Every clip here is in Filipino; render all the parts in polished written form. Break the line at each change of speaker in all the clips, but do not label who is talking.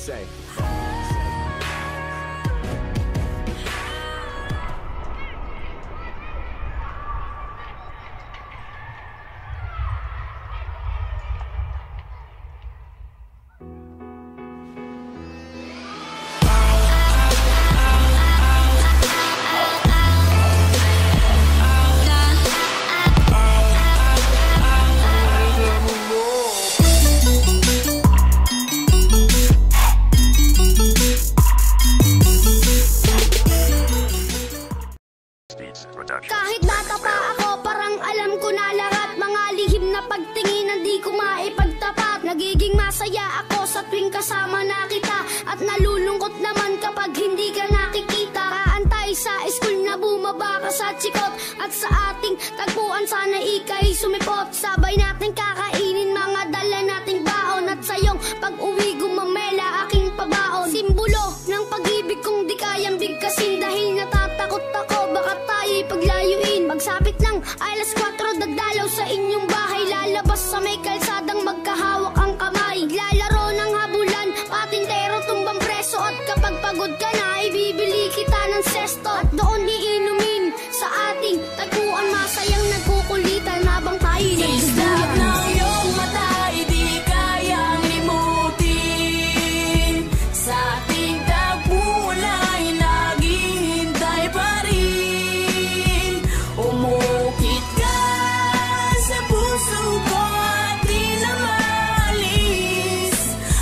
Say.
Kahit bata pa ako, parang alam ko na lahat. Mga lihim na pagtingin, di ko maipagtapat. Nagiging masaya ako sa tuwing kasama na kita, at nalulungkot naman kapag hindi ka nakikita. Kaantay sa school na bumaba ka sa chikot, at sa ating tagpuan sana ika'y sumipot. Sabay natin kakainin mga dala nating baon, at sa iyong pag-uwi gumamela aking pabaon. Simbolo ng pag-ibig kong di kayang bigkasin, dahil natatakot ako baka tayo'y paglayuin. Magsapit ng alas 4, dagdalaw sa inyong bahay, lalabas sa may kalsadang magkahawak ang kamay. Lalaro ng habulan, patintero tumbang preso, at kapag pagod ka na ibibili kita ng sesto. At doon iinumin sa ating tagpuan, masayang nagkukulitan habang tayo'y nagduduyan.
ng iyong mata, hindi kayang limutin. Sa ating tagpuan ay naghihintay pa rin. Umukit ka sa puso ko at di na maalis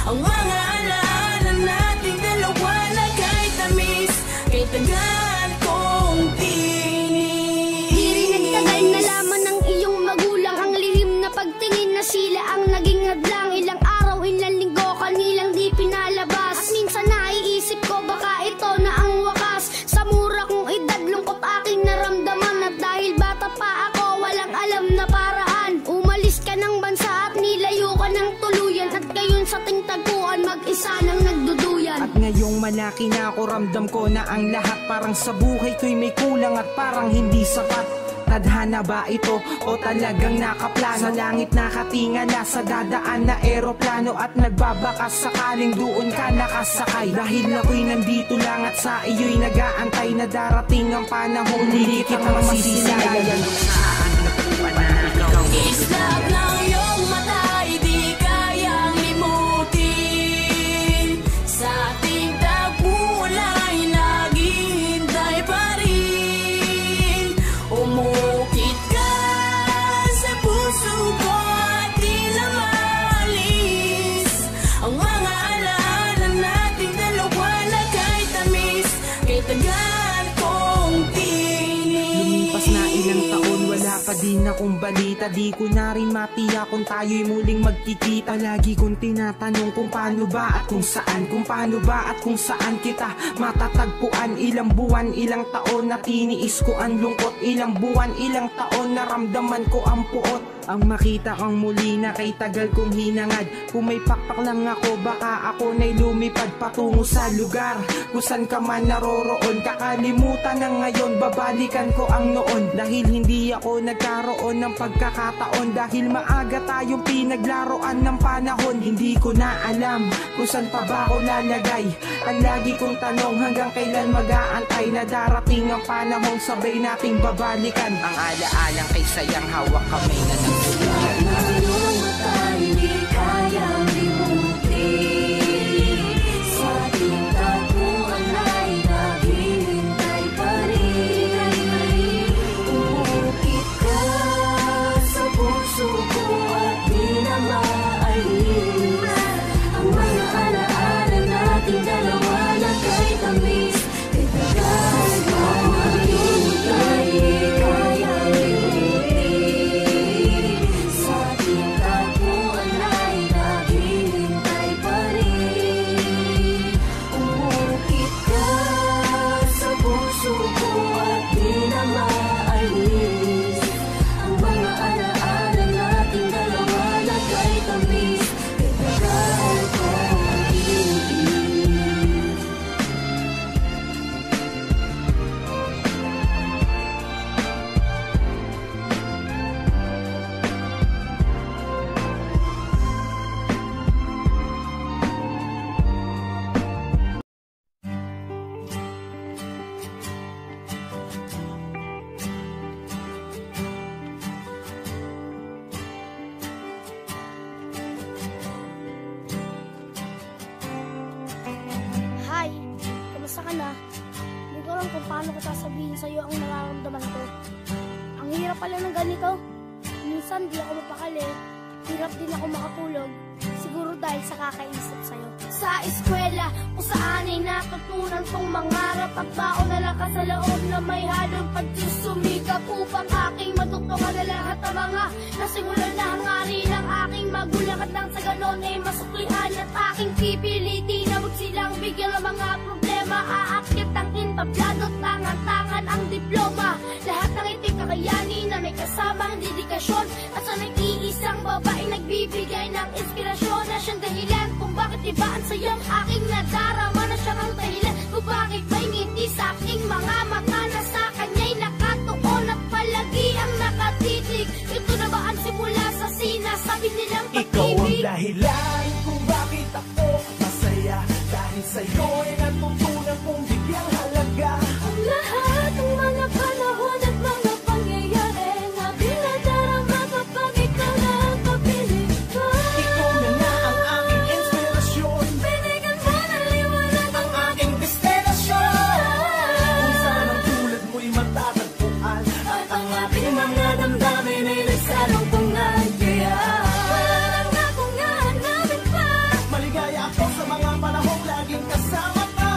ang mga alaala nating dalawa na kay tamis, kay tagal kong tinis.
Di rin nagtagal, nalaman ng iyong magulang ang lihim na pagtingin, na sila ang naging hadlang. Ilang araw, ilang linggo kanilang di pinalabas, at minsan naiisip ko baka ito na ang wakas. Sa mura kong edad, lungkot aking naramdaman, at dahil bata pa ako, walang alam na paraan. Umalis ka ng bansa at nilayo ka ng tuluyan, at gayon sa ting tagpuan mag-isa nang nagduduyan.
At ngayong malaki na ako, ramdam ko na ang lahat parang sa buhay ko'y may kulang at parang hindi sapat. Tadhana ba ito o talagang nakaplano? Sa langit nakatingala, sa dadaan na eroplano, at nagbabakas sakaling doon ka nakasakay. Dahil ako'y nandito lang at sa iyo'y nag-aantay na darating ang panahon, hindi kita masisilayan.
Islap ng iyong mata, hindi kayang limutin. Sa ating tagpuan ay naghihintay pa rin. Umukit ka sa puso ko at di na maalis ang mga alaala nating dalawa na kay tamis, kay tagal kong tinis.
Lumipas na ilang taon, wala pa din akong balita. Di ko na rin matiyak kung tayo'y muling magkikita. Lagi kong tinatanong kung paano ba at kung saan, kung paano ba at kung saan kita matatagpuan. Ilang buwan, ilang taon na tiniis ko ang lungkot. Ilang buwan, ilang taon naramdaman ko ang puot. Ang makita kang muli na kay tagal kong hinangad. Kung may pakpak lang ako, baka ako na'y lumipad patungo sa lugar kung saan ka man naroroon. Kakalimutan na ngayon, babalikan ko ang noon. Dahil hindi ako nagkaroon ng pagkakataon, dahil maaga tayong pinaglaruan ng panahon. Hindi ko na alam kung saan pa ba ako lalagay. Ang lagi kong tanong, hanggang kailan mag-aantay na darating ang panahon, sabay nating babalikan ang alaalang kay sayang hawak kamay na nagtutulungan.
Iyong mata, hindi kayang limutin. Sa ating tagpuan ay naghihintay pa rin. Umukit ka sa puso ko at di na maalis ang mga alaala nating dalawa na kay tamis, kay tagal kong hinintay, hindi kayang limutin.
ka na, hindi ko alam kung paano ko sasabihin sa'yo ang nararamdaman ko. Ang hirap pala ng ganito. Minsan di ako mapakali, hirap din ako makatulog. Siguro dahil sa kakaisip sa'yo. Sa eskwela, kung saan ay natutunan kong mangarap at baon na lakas sa loob na may halong pagsusumikap upang aking matutungan na lahat ang mga nasimulan na hangarin ng aking magulang at nang sa ganon ay masuklian at aking pipilitin na huwag silang bigyan ng mga problema. Aakyat ang entablado, tangan-tangan ang diploma. Lahat ng iting kakayanin na may kasamang dedikasyon at sa nag-iisang babae nagbibigay ng inspirasyon na siyang dahilan kung bakit ibaan sa'yo ang aking nadarama na siyang ang dahilan kung bakit may ngiti sa aking mga mata na sa kanya'y nakatuon at palagi ang nakatitig. Ito na ba ang simula sa sinasabi nilang pag-ibig?
Ikaw ang dahilan kung bakit ako masaya, dahil sa'yo ay natutunan kong bigyang halaga
Ang lahat ng mga panahon at mga pangyayari na binadarama kapag ikaw na ang kapiling ko.
Ikaw na nga ang aking inspirasyon,
Binigyan mo ng liwanag
ang aking destinasyon, kung saan ang tulad mo'y matatagpuan at ang aking mga damdamin ay nagsalungkungan. Kaya
wala na akong hahanapin pa.
maligaya ako sa mga panahong laging kasama ka.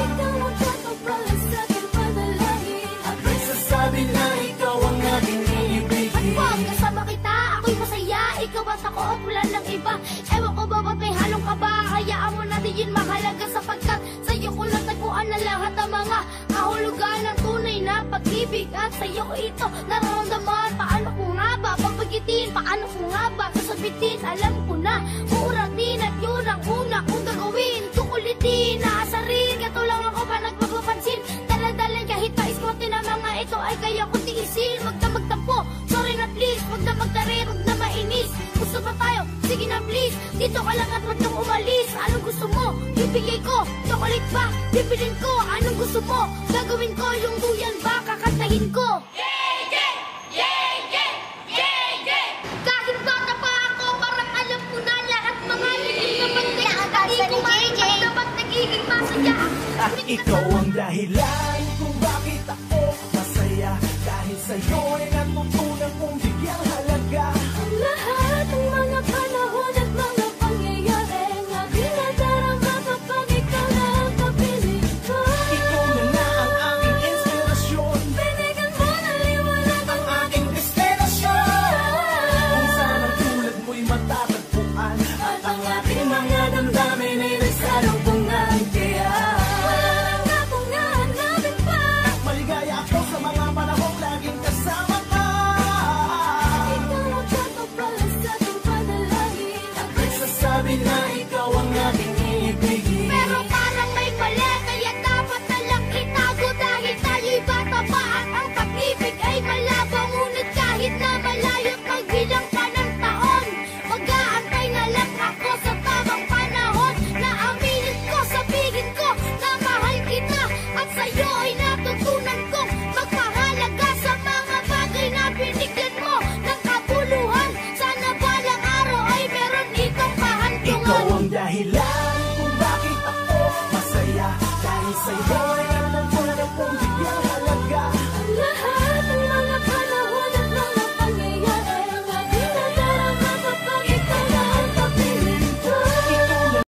Ikaw ang katapal sa aking panalangin.
At nagsasabi na ikaw ang aking
At
iibigin.
pag kasama kita, ako'y masaya. Ikaw at ako at wala ng iba. Ewan ko ba ba't may halong kaba? Hayaan mo natin yun mahalaga sapagkat sa'yo ko natagpuan na lahat ang mga kahulugan ng tunay na pag-ibig. At sa'yo ko ito nararamdaman. Paano ko nga ba papagitin? Paano ko nga ba sasabitin? Alam ko na, uuratin at yun ang una kong gagawin. Kukulitin, naasarin, katulang ako pa nagpapapansin. Daladalan kahit pa-ismotin ang mga ito ay kaya ko tiisin. Wag na magtampo, sorry na please. Wag na magtarir, wag na mainis. Gusto ba tayo? Sige na please. Dito ka lang at wag kang umalis. Anong gusto mo? Bibigay ko. Chocolate ba? Bibilin ko. Anong gusto mo? Gagawin ko. Yung duyan ba? Kakantahin ko. Kahit bata pa ako, parang alam ko na lahat mga lilim na pagkakita. Di ko maipag dapat nagiging masaya.
At ikaw ang dahilan kung bakit ako masaya, dahil sa'yo ay natutunan kong bigyang halaga
Ang lahat ng mga panahon at mga pangyayari na binadarama kapag ikaw na ang kapiling ko.
Ikaw na nga ang aking inspirasyon,
Binigyan mo ng liwanag
ang aking destinasyon, kung saan ang tulad mo'y matatagpuan at ang aking mga damdamin ay nagsalungkungan. Kaya
wala na akong hahanapin pa.
maligaya ako sa mga panahong laging kasama ka.
Ikaw ang katapal sa aking panalangin.
At nagsasabi na ikaw ang aking iibigin.
Pero parang may mali, kaya dapat na lang itago dahil tayo'y bata pa at ang pag-ibig ay malabo. Ngunit kahit na malayo't magbilang pa ng taon, mag-aantay na lang ako sa tamang panahon na aminin ko, sabihin ko na mahal kita at sa'yo ay natutunan kong magpahalaga sa mga bagay na binigyan mo ng kabuluhan. Sana balang araw ay meron itong kahantungan.
Ikaw ang dahilan kung bakit ako masaya, dahil sa'yo ay